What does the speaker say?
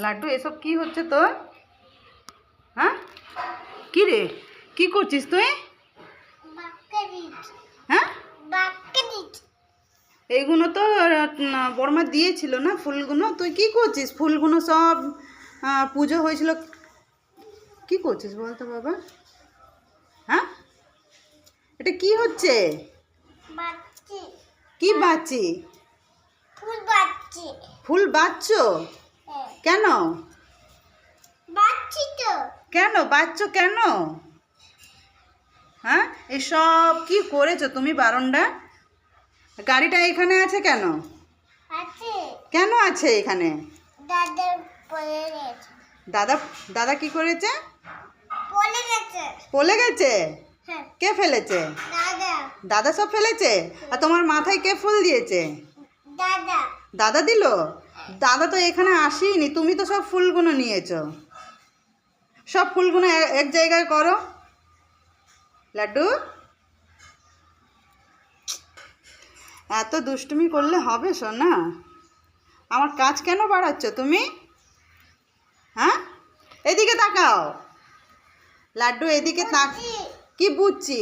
লাড্ডু এসব কি হচ্ছে তোর? হ্যাঁ, কি রে, কি করছিস তুই? হ্যাঁ, এইগুলো তো বড়মা দিয়েছিল না, ফুলগুলো। তুই কি করছিস? ফুলগুলো সব পুজো হয়েছিল। কি করছিস বলতো বাবা? হ্যাঁ, এটা কি হচ্ছে? কি বাচ্চি? ফুল বাচ্চো? কেন কেন বাচ্চো কেন? হ্যাঁ, এসব কি করেছো তুমি বারণটা? গাড়িটা এখানে আছে কেন? কেন আছে এখানে? দাদা দাদা কি করেছে? পড়ে গেছে? কে ফেলেছে? দাদা সব ফেলেছে। আর তোমার মাথায় কে ফুল দিয়েছে? দাদা দিল? দাদা তো এখানে আসেনি, তুমি তো সব ফুলগুলো নিয়েছো। সব ফুলগুলো এক জায়গায় করো। লাড্ডু, এত দুষ্টুমি করলে হবে সোনা? আমার কাজ কেন বাড়াচ্ছ তুমি? হ্যাঁ, এদিকে তাকাও। লাড্ডু এদিকে তাক। কি বুঝছি?